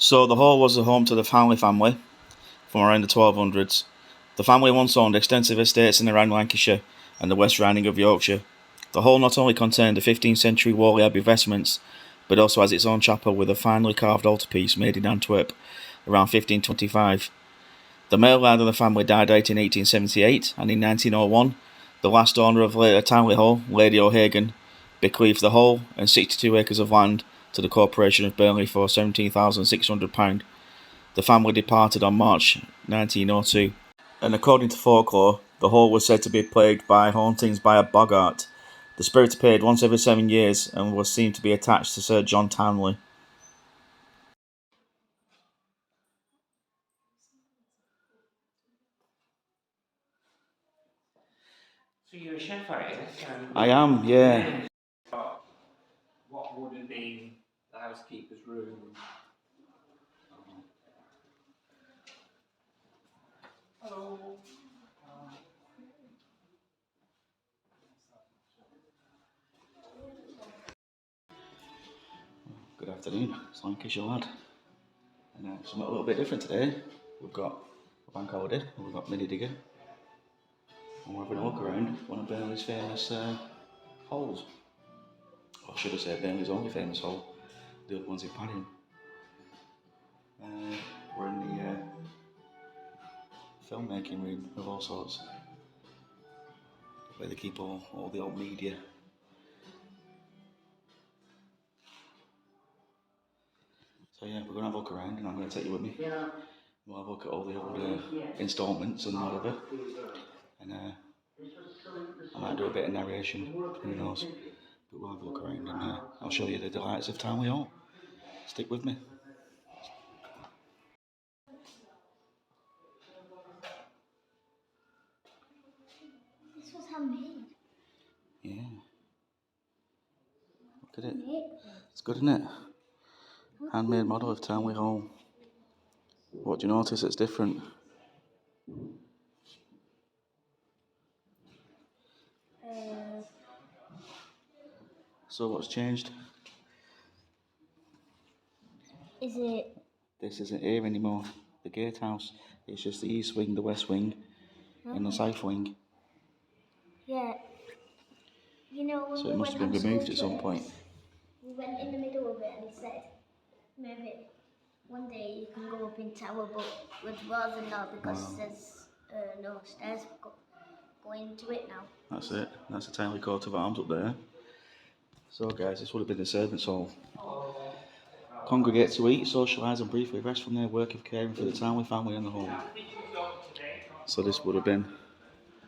So the hall was the home to the Townley family from around the 1200s. The family once owned extensive estates in around Lancashire and the West Riding of Yorkshire. The hall not only contained the 15th century Whalley Abbey vestments, but also has its own chapel with a finely carved altarpiece made in Antwerp around 1525. The male line of the family died out in 1878, and in 1901, the last owner of later Townley Hall, Lady O'Hagan, bequeathed the hall and 62 acres of land to the Corporation of Burnley for £17,600. The family departed on March 1902, and according to folklore, the hall was said to be plagued by hauntings by a boggart. The spirit appeared once every 7 years and was seen to be attached to Sir John Townley. So you're a chef, are you? I am, yeah. What would have been the housekeeper's room? Hello. Good afternoon, it's Lancashire lad. And something a little bit different today. We've got a bank holiday, and we've got Mini Digger, and we're having a look around one of Burnley's famous holes. Or should I say Burnley's only famous hole, the other one's in Padding. We're in the filmmaking room of all sorts, where they keep all the old media. So yeah, we're going to have a look around and I'm going to take you with me. We'll have a look at all the old instalments and whatever. And I might do a bit of narration, who knows. But we'll have a look around and I'll show you the delights of Townley Hall. Stick with me. This was handmade. Yeah. Look at it. It's good, isn't it? Handmade model of Townley Hall. What do you notice that's different? So what's changed? Is it? This isn't here anymore. The gatehouse. It's just the east wing, the west wing, and the south wing. Yeah. You know, when So we it must went have been on removed school at some trips, point. we went in the middle of it and he said, maybe one day you can go up in tower, but with rather not because there's no stairs going to it now. That's it. That's the Townley coat of arms up there. So guys, this would have been the servants' hall. Congregate to eat, socialise and briefly rest from their work of caring for the Townley family and the home. So this would have been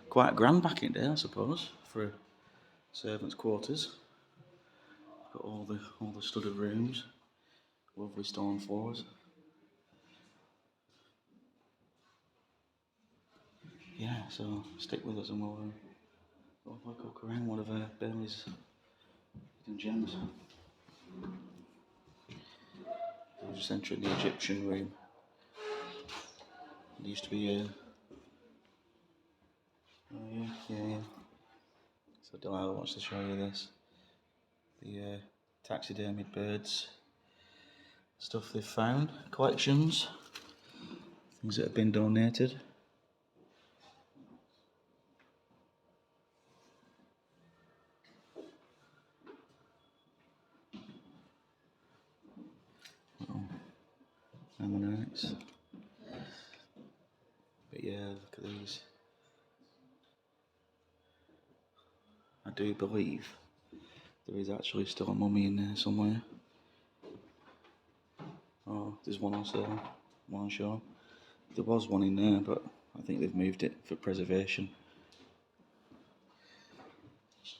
quite grand back in the day, I suppose, for servants' quarters. Got all the studded rooms, lovely stone floors. Yeah, so stick with us and we'll look around one of Burnley's hidden gems. We're just entering the Egyptian room. There used to be a... Oh yeah. So Delilah wants to show you this. The taxidermied birds. Stuff they've found. Collections. Things that have been donated. Ammonites. But yeah, look at these. I do believe there is actually still a mummy in there somewhere. Oh, there's one on sale, one on show. There was one in there, but I think they've moved it for preservation.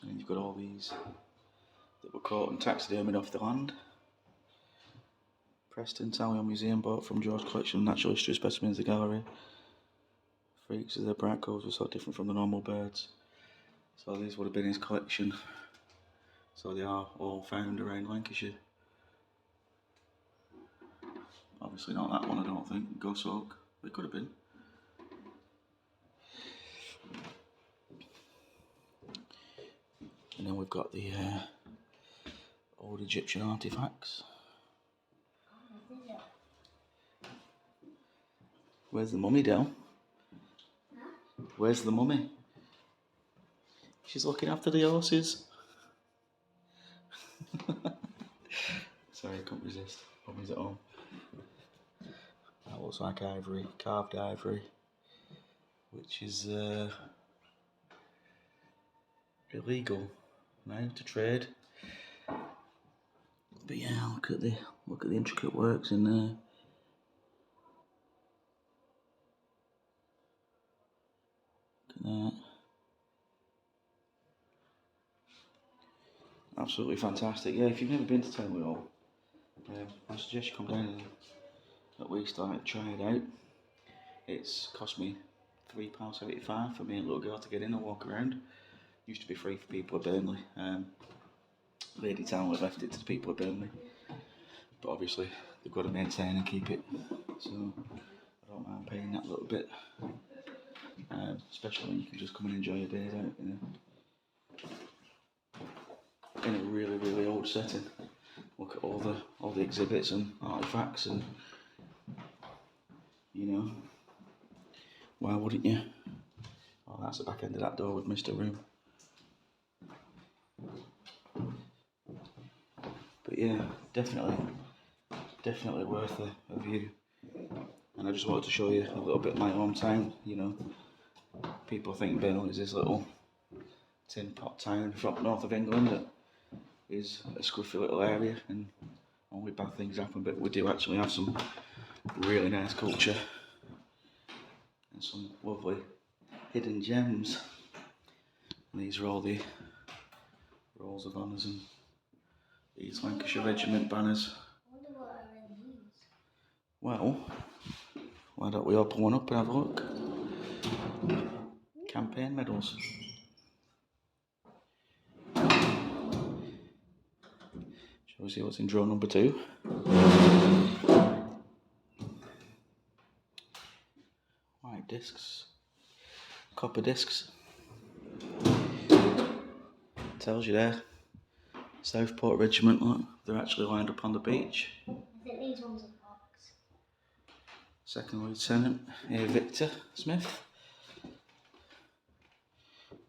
And you've got all these that were caught and taxidermied off the land. Preston Townley Museum bought from George Collection Natural History Specimens, the gallery. Freaks of their bright colours were so different from the normal birds. So these would have been his collection. So they are all found around Lancashire. Obviously not that one, I don't think. Ghost Oak. It could have been. And then we've got the old Egyptian artefacts. Where's the mummy, Del? Where's the mummy? She's looking after the horses. Sorry, I couldn't resist. Mummy's at home. That looks like ivory, carved ivory, which is illegal now to trade. But yeah, look at the intricate works in there. Look at that. Absolutely fantastic. Yeah, if you've never been to Burnley Hall, I suggest you come down and at least try it out. It's cost me £3.75 for me and little girl to get in and walk around. Used to be free for people at Burnley. Lady Town left it to the people at Burnley, but obviously they've got to maintain and keep it, so I don't mind paying that little bit, especially when you can just come and enjoy your days out in a really, really old setting. Look at all the exhibits and artifacts, and you know, why wouldn't you? Oh, that's the back end of that door with Mr. Room. But yeah, definitely worth a view. And I just wanted to show you a little bit of my hometown. You know, people think Burnley is this little tin pot town from north of England that is a scruffy little area and only bad things happen, but we do actually have some really nice culture and some lovely hidden gems. And these are all the rolls of honours and these Lancashire Regiment banners. I wonder what are in these. Well, why don't we open one up and have a look? Campaign medals. Shall we see what's in drawer number 2? White discs. Copper discs. Tells you there. Southport Regiment, look, they're actually lined up on the beach. I think these ones are box. Second Lieutenant A. Victor Smith.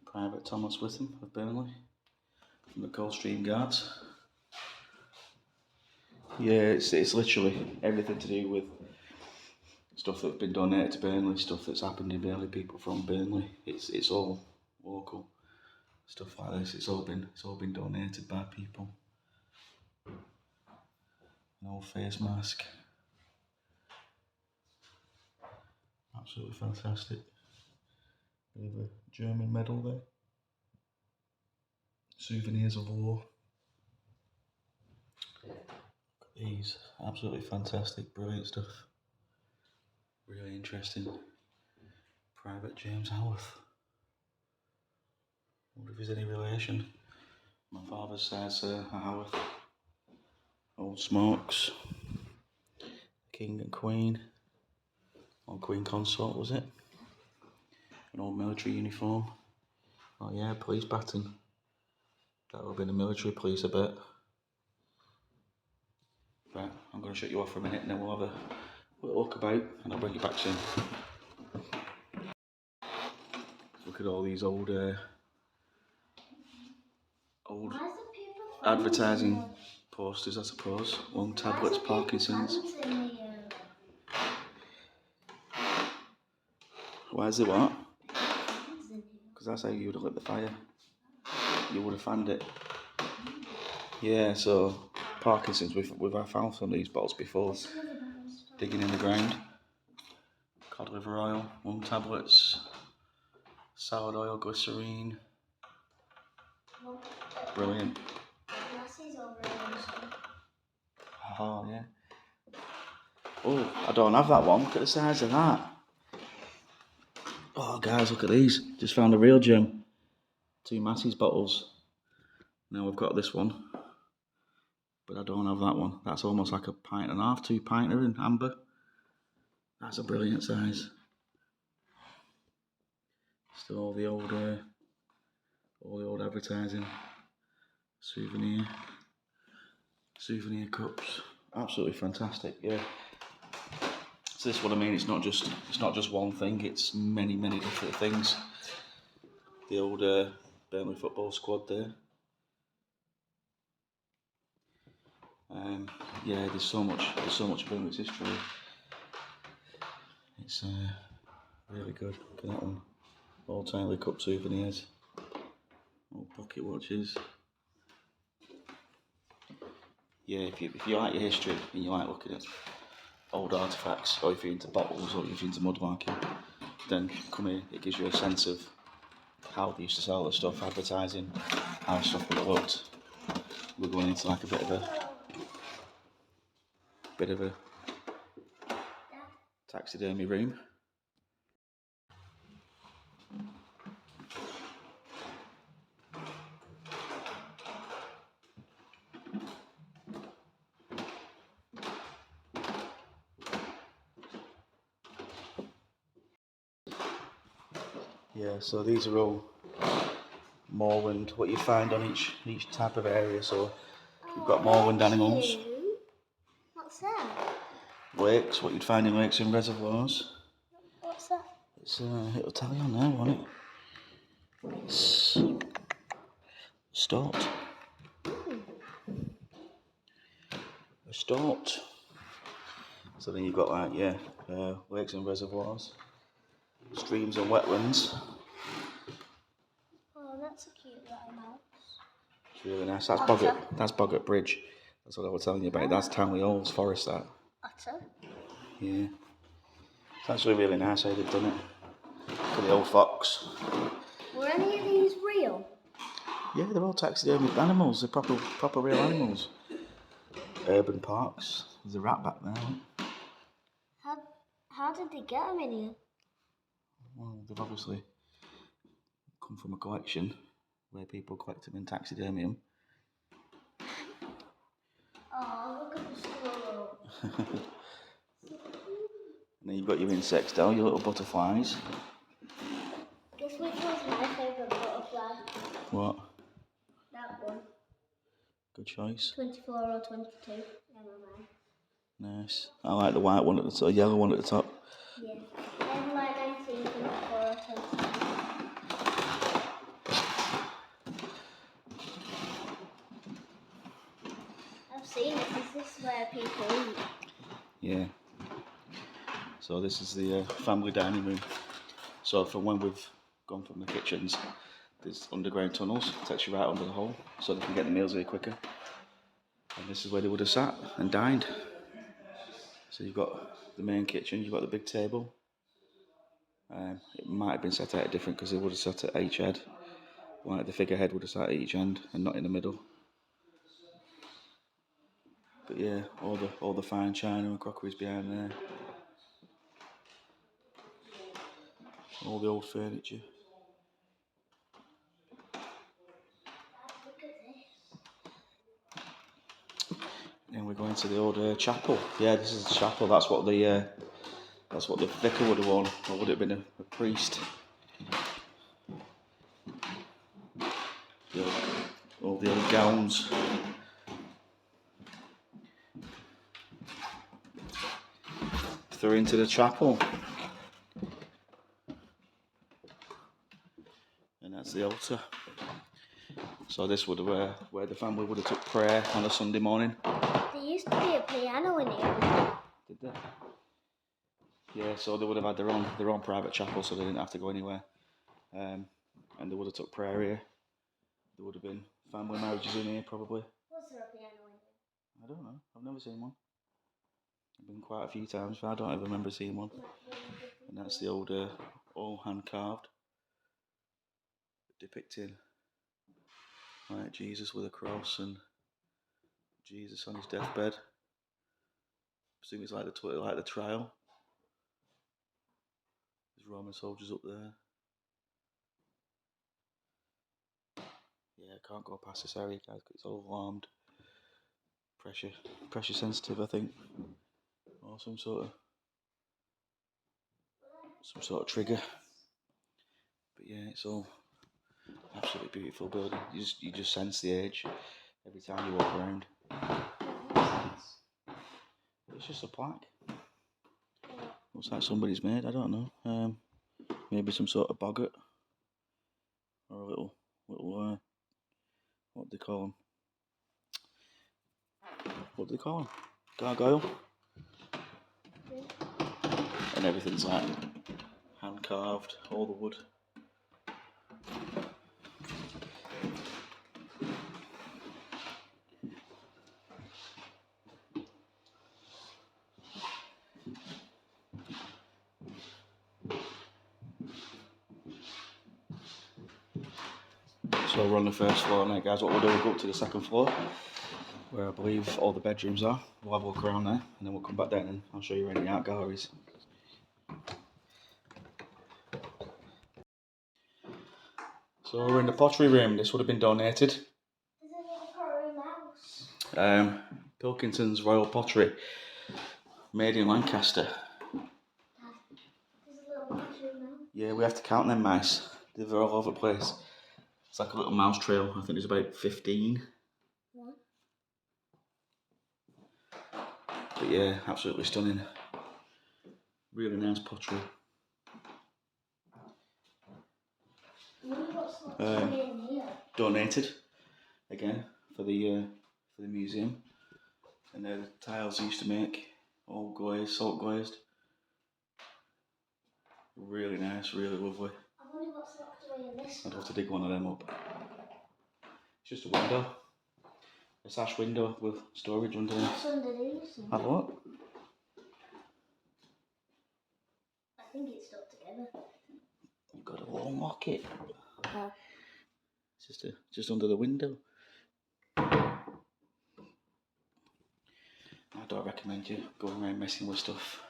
Private Thomas Witham of Burnley from the Coldstream Guards. Yeah, it's literally everything to do with stuff that's been donated to Burnley, stuff that's happened in Burnley, people from Burnley. It's all local stuff like this. It's all been donated by people. An old face mask. Absolutely fantastic. Bit of a German medal there. Souvenirs of war. Look at these. Absolutely fantastic, brilliant stuff. Really interesting. Private James Howarth. Wonder if he's any relation. My father's side's a Howarth. Old smokes. King and Queen. Or Queen Consort, was it? An old military uniform. Oh yeah, police baton. That would have been a military police, I bet. Right, I'm going to shut you off for a minute and then we'll have a little look about and I'll bring you back soon. Look at all these old advertising posters, I suppose. Lung tablets, Parkinson's. Why is it what? Because that's how you would have lit the fire. You would have fanned it. Yeah, so Parkinson's, we've found some of these bottles before. Digging in the ground. Cod liver oil, lung tablets, salad oil, glycerine. Brilliant. Oh yeah. Oh, I don't have that one. Look at the size of that. Oh guys, look at these. Just found a real gem. 2 Massey's bottles. Now we've got this one, but I don't have that one. That's almost like a pint and a half, 2 pinter in amber. That's a brilliant size. Still all the old advertising, souvenir cups. Absolutely fantastic. Yeah. So this is what I mean. It's not just one thing. It's many different things. The old Burnley football squad there. Yeah, there's so much Burnley's history. It's really good. Look at that one. All tiny cup souvenirs. Old pocket watches. Yeah, if you like your history and you like looking at old artefacts, or if you're into bottles, or if you're into mudmarking, then come here. It gives you a sense of how they used to sell the stuff, advertising, how stuff would have looked. We're going into like a bit of a taxidermy room. Yeah, so these are all moorland, what you find on each type of area. So you've got moorland animals, What's that? lakes, what you'd find in lakes and reservoirs. What's that? It's it'll tell you on there, won't it? It's stoat. A stoat. So then you've got like lakes and reservoirs, streams and wetlands. Oh, that's a cute little mouse. It's really nice. That's Otter. Boggart Bridge. That's what I was telling you about. That's Townley Hall's forest. That. Otter. Yeah. It's actually really nice how they've done it. For the old fox. Were any of these real? Yeah, they're all taxidermy animals. They're proper real animals. Urban parks. There's a rat back there. How did they get them in here? Well, they've obviously come from a collection where people collect them and taxidermy them. Oh, look at the squirrel. And then you've got your insects down, your little butterflies. Guess which one's my favourite butterfly? What? That one. Good choice. 24 or 22. Never mind. Nice. I like the white one at the top, yellow one at the top. Yeah. Then like 19, 24 or 22. I've seen it. Is this where people eat? Yeah. So this is the family dining room. So from when we've gone from the kitchens, there's underground tunnels, it takes you right under the hole, so they can get the meals here quicker. And this is where they would have sat and dined. So you've got the main kitchen, you've got the big table. It might have been set out different because they would have sat at each head. Like the figurehead would have sat at each end and not in the middle. But yeah, all the fine china and crockeries behind there. All the old furniture. And we're going to the old chapel. Yeah, this is the chapel. That's what the vicar would have worn, or would it have been a priest? All the old gowns. Through into the chapel. And that's the altar. So this would have where the family would have took prayer on a Sunday morning. There used to be a piano in here. Did they? Yeah, so they would have had their own private chapel, so they didn't have to go anywhere. And they would have took prayer here. There would have been family marriages in here, probably. Was there a piano in here? I don't know. I've never seen one. I've been quite a few times, but I don't ever remember seeing one. And that's the old, all hand carved, depicting like Jesus with a cross and Jesus on his deathbed. I presume it's like the trial. There's Roman soldiers up there. Yeah, I can't go past this area, guys, because it's all alarmed. Pressure sensitive, I think, or some sort of trigger. But yeah, it's all absolutely beautiful building. You just sense the age every time you walk around. It's just a plaque. Looks like somebody's made, I don't know. Maybe some sort of boggart. Or a little, what do they call them? What do they call them? Gargoyle? And everything's like hand carved, all the wood. So we're on the first floor now, guys. What we'll do, we'll go up to the second floor, where I believe all the bedrooms are. We'll have a look around there, and then we'll come back down and I'll show you any art galleries. So we're in the pottery room. This would have been donated. There's a little pottery mouse. Pilkington's Royal Pottery, made in Lancaster. Dad, there's a little pottery mouse. Yeah, we have to count them mice. They're all over the place. It's like a little mouse trail. I think there's about 15. What? But yeah, absolutely stunning. Really nice pottery. In here. Donated again for the museum. And they're the tiles they used to make, all glazed, salt glazed. Really nice, really lovely. I wonder what's locked away in this. I'd have to dig one of them up. It's just a window. A sash window with storage underneath. What's underneath? Have a look. I think it's stuck together. You've got to unlock it. Oh. It's just under the window. I don't recommend you going around messing with stuff.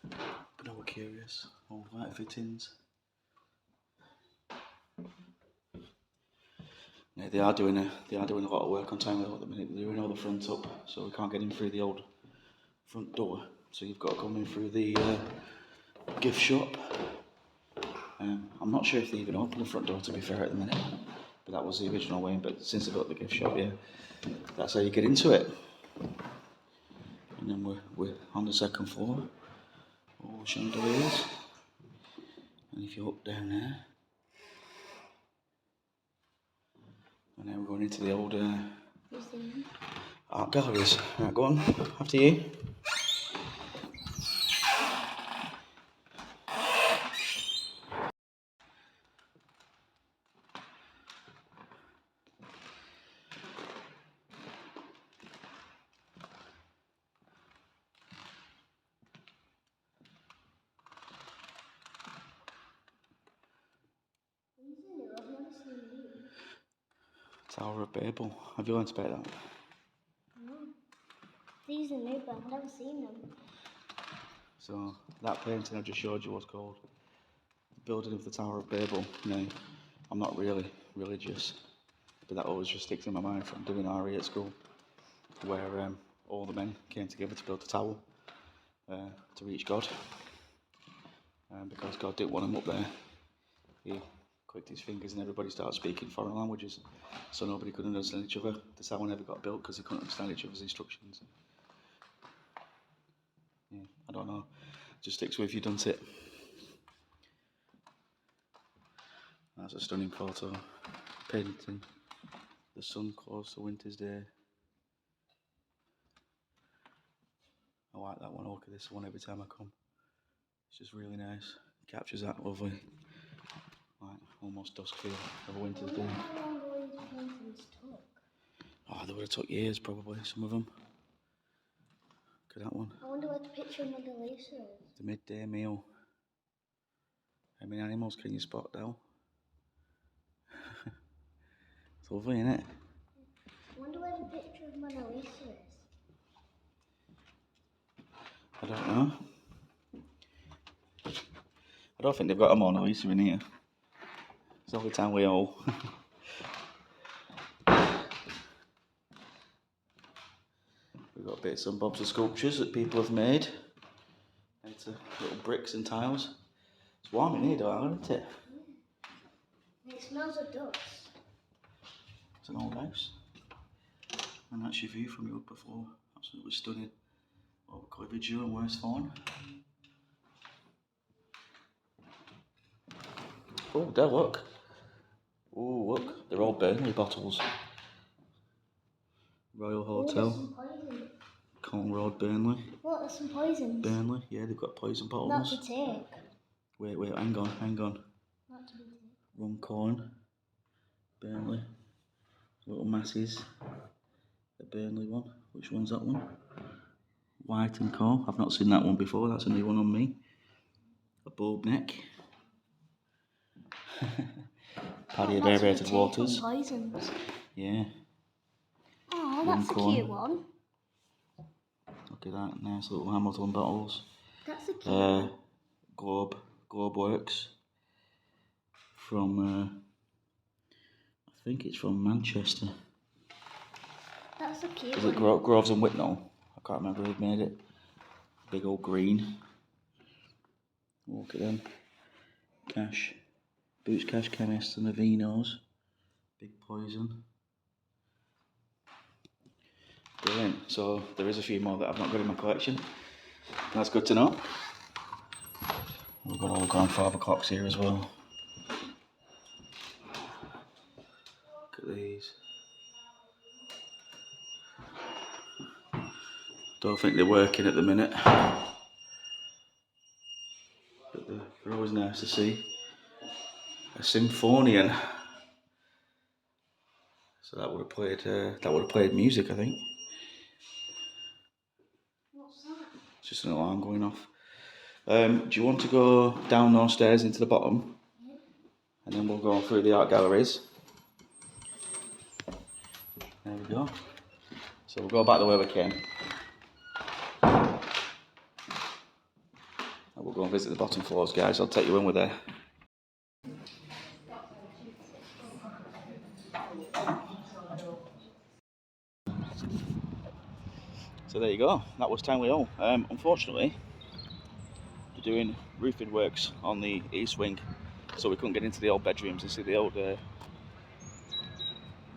But I was curious. All light fittings. Yeah, they are doing a lot of work on time at the minute. They're doing all the front up, so we can't get in through the old front door. So you've got to come in through the gift shop. I'm not sure if they even open the front door, to be fair, at the minute. But that was the original way. But since they built the gift shop, yeah, that's how you get into it. And then we're on the second floor. All the chandeliers. And if you look down there, and now we're going into the old art galleries. Right, go on, after you. I've never seen these. Tower of Babel. Have you learned about that? No. These are new, but I've never seen them. So that painting I just showed you was called The Building of the Tower of Babel. Now, I'm not really religious, but that always just sticks in my mind from doing RE at school, where all the men came together to build a tower to reach God. Because God didn't want them up there, he clicked his fingers and everybody started speaking foreign languages, so nobody could understand each other. The tower never got built because they couldn't understand each other's instructions. Yeah, I don't know, just sticks with you, doesn't it? That's a stunning photo. Painting the sun close to winter's day. I like that one. I look at this one every time I come. It's just really nice. Captures that lovely, like almost dusk feel of a winter's day. How long will these paintings took? Oh, they would have took years probably, some of them. Look at that one. I wonder what the picture of Mother Lisa is. The midday meal. How many animals can you spot now? It's lovely, isn't it? I wonder where the picture of Mother Lisa is. I don't know. I don't think they've got a Mona Lisa in here. It's the only time we all. We've got bits and bobs of sculptures that people have made into little bricks and tiles. It's warm in here, though, isn't it? It smells of dust. It's an old house. And that's your view from your upper floor. Absolutely stunning. Over Cliffordshire and Westthorne. Oh, there, look. Oh, look, they're all Burnley bottles. Royal Hotel, Some poison. Colne Road, Burnley. What? There's some poisons. Burnley, yeah, they've got poison Not bottles. to take. Wait, hang on. Not to be taken. Runcorn, Burnley. Little masses. The Burnley one. Which one's that one? White and Co. I've not seen that one before. That's a new one on me. A bulb neck. Paddy of aerated waters. Poisons. Yeah. Oh, that's a cute one. Look at that. Nice little Hamilton bottles. That's a cute one. Globe Works. From I think it's from Manchester. That's a cute Is one. it Groves and Whitnall? I can't remember who made it. Big old green. Look at them. Cash. Boots Cash Chemist and the Vinos. Big Poison. Brilliant. So there is a few more that I've not got in my collection. That's good to know. We've got all the grandfather clocks here as well. Look at these. Don't think they're working at the minute. But they're always nice to see. A Symphonian. So that would have played music, I think. What's that? It's just an alarm going off. Do you want to go down those stairs into the bottom? Yeah. And then we'll go through the art galleries. There we go. So we'll go back the way we came. And we'll go and visit the bottom floors, guys. I'll take you when we're there. So there you go. That was Townley Hall. Unfortunately, they're doing roofing works on the east wing, so we couldn't get into the old bedrooms and see the old, the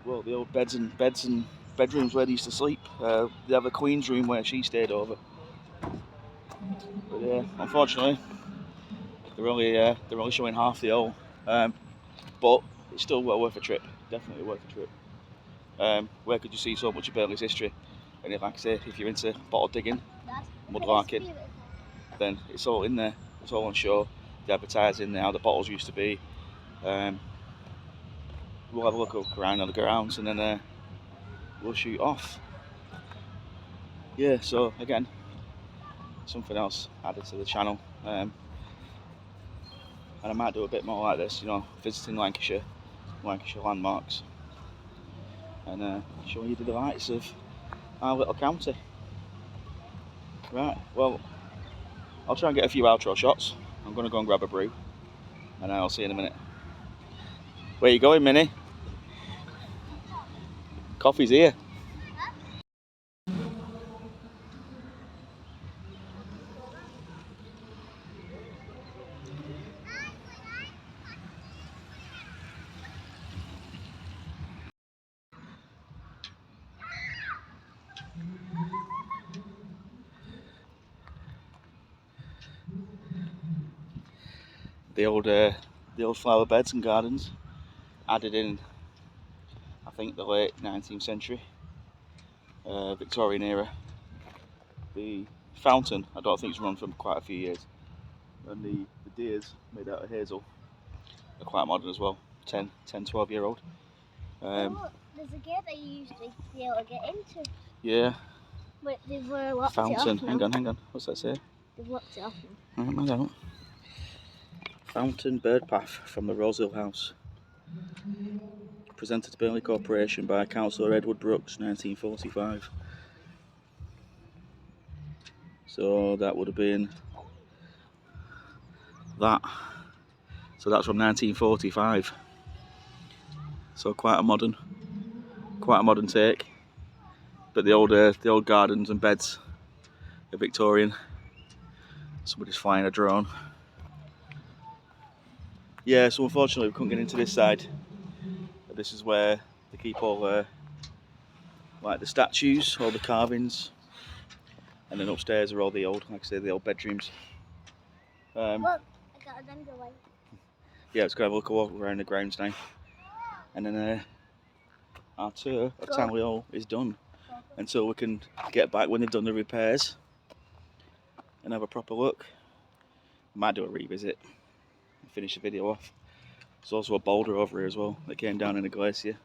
old beds and bedrooms where they used to sleep. They have a Queen's room where she stayed over. But unfortunately, they're only showing half the hall. But it's still well worth a trip. Definitely worth a trip. Where could you see so much of Burnley's history? And like I say, if you're into bottle digging, mudlarking, then it's all in there. It's all on show. They advertise in there how the bottles used to be. We'll have a look around on the grounds and then we'll shoot off. Yeah, so again, something else added to the channel. And I might do a bit more like this, visiting Lancashire landmarks, and showing you the delights of our little county. Right, well, I'll try and get a few outro shots. I'm going to go and grab a brew, and I'll see you in a minute. Where you going, Minnie? Coffee's here. The old flower beds and gardens, added in, I think, the late 19th century, Victorian era. The fountain, I don't think it's run for quite a few years, and the deers made out of hazel are quite modern as well. 12 year old. Look, there's a gate that you used to be able to get into. Yeah. But they've locked Fountain. it off now. Hang on. What's that say? They've locked it off now. I don't. Fountain bird path from the Rosehill House. Presented to Burnley Corporation by Councillor Edward Brooks, 1945. So that would have been that. So that's from 1945. So quite a modern take. But the old gardens and beds are Victorian. Somebody's flying a drone. Yeah, so unfortunately we couldn't get into this side. This is where they keep all like the statues, all the carvings, and then upstairs are all the old, like I say, the old bedrooms. Look, I got a dandelion. yeah, let's go have a look around the grounds now. And then our tour of Townley Hall is done. Until we can get back when they've done the repairs and have a proper look. Might do a revisit and finish the video off. There's also a boulder over here as well that came down in a glacier.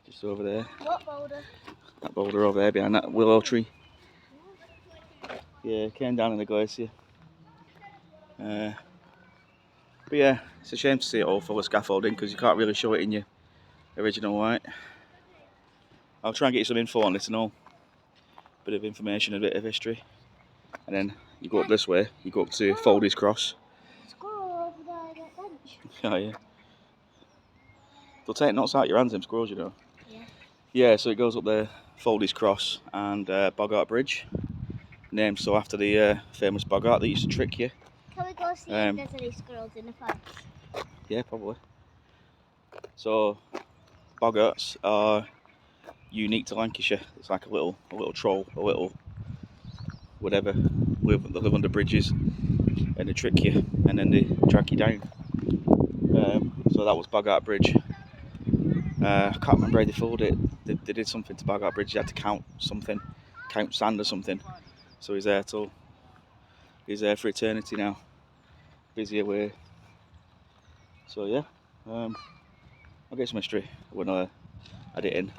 Just over there. What boulder? That boulder over there behind that willow tree. Yeah, it came down in the glacier. But yeah, it's a shame to see it all full of scaffolding because you can't really show it in your original light. I'll try and get you some info on this and all. Bit of information, a bit of history. And then you go up this way, you go up to Foldy's Cross. Squirrel over there at that bench. Oh yeah. They'll take knots out your hands, them squirrels, you know. Yeah. Yeah, so it goes up there, Foldy's Cross and Boggart Bridge. Named so after the famous Boggart that used to trick you. Can we go see if there's any squirrels in the fence? Yeah, probably. So Boggarts are unique to Lancashire. It's like a little troll, a little whatever. They live under bridges and they trick you and then they track you down. So that was Boggart Bridge. I can't remember how they fooled it. They did something to Boggart Bridge. You had to count sand or something. So he's there for eternity now. Busy away. So yeah, I'll get some history when I add it in.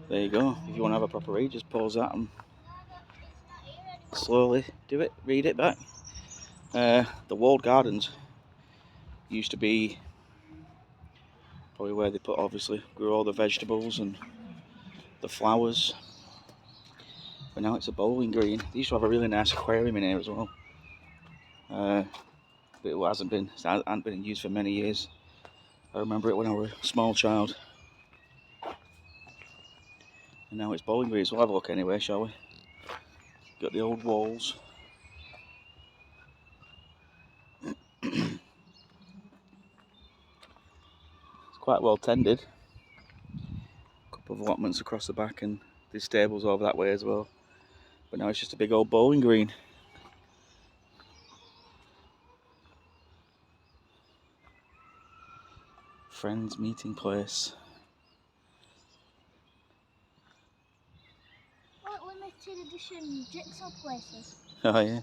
There you go. If you want to have a proper read, just pause that and slowly do it. Read it back. The walled gardens used to be probably where they grew all the vegetables and the flowers. But now it's a bowling green. They used to have a really nice aquarium in here as well. But it hasn't been in use for many years. I remember it when I was a small child. And now it's bowling greens. We'll have a look anyway, shall we? Got the old walls. It's quite well tended. A couple of allotments across the back and there's stables over that way as well. But now it's just a big old bowling green. Friends meeting place. What limited edition jigsaw places? Oh yeah.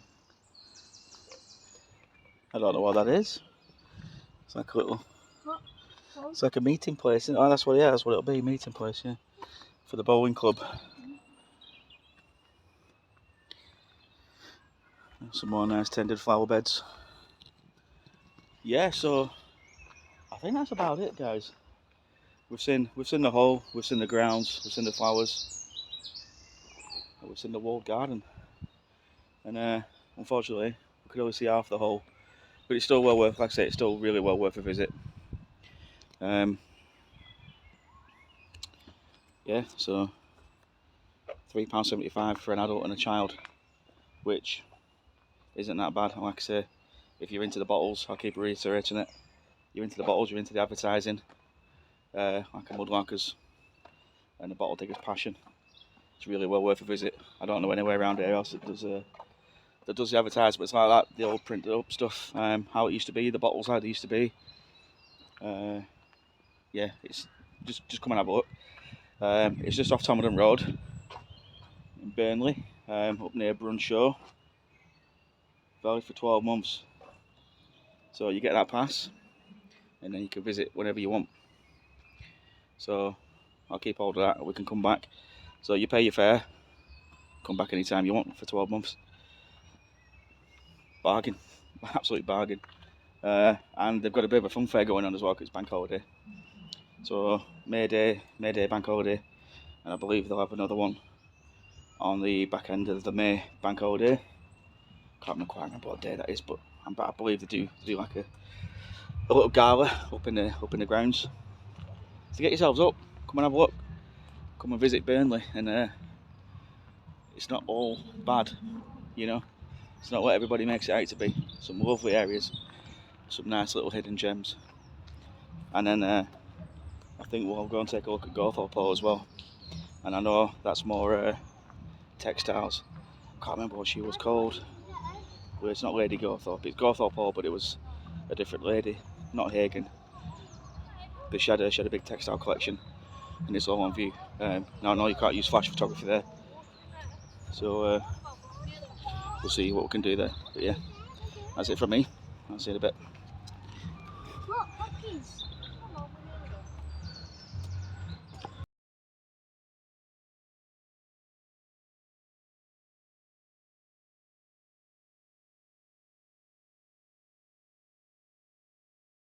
I don't know what that is. It's like a little. It's like a meeting place. Oh, that's what. Yeah, that's what it'll be. Meeting place. Yeah, for the bowling club. Some more nice tended flower beds. Yeah, so I think that's about it, guys. We've seen the hall, we've seen the grounds, we've seen the flowers, we've seen the walled garden, and unfortunately we could only see half the hall, but it's still well worth. Like I say, it's still really well worth a visit. Yeah, so £3.75 for an adult and a child, which isn't that bad. Like I say, if you're into the bottles, I'll keep reiterating it. You're into the bottles, you're into the advertising, like a mudlarkers and the bottle digger's passion. It's really well worth a visit. I don't know anywhere around here else that does the advertisements like that, the old printed up stuff, how it used to be, the bottles how they used to be. Yeah, it's just come and have a look. It's just off Tomodon Road in Burnley, up near Brunshaw. Valid for 12 months. So you get that pass, and then you can visit whenever you want. So I'll keep hold of that. We can come back. So you pay your fare, come back anytime you want for 12 months. Bargain, absolute bargain. And they've got a bit of a fun fair going on as well because it's bank holiday. So May Day bank holiday, and I believe they'll have another one on the back end of the May bank holiday. Can't quite remember what day that is, but I believe they do like a little gala up in the grounds. So get yourselves up, come and have a look, come and visit Burnley, and it's not all bad, you know. It's not what everybody makes it out to be. Some lovely areas, some nice little hidden gems, and then I think we'll go and take a look at Gawthorpe Hall as well. And I know that's more textiles. Can't remember what she was called. Well, it's not Lady Gawthorpe. It's Gawthorpe Hall, but it was a different lady, not Hagen. But she had a big textile collection, and it's all on view. Now I know you can't use flash photography there, so we'll see what we can do there. But yeah, that's it from me. I'll see you in a bit. What puppies?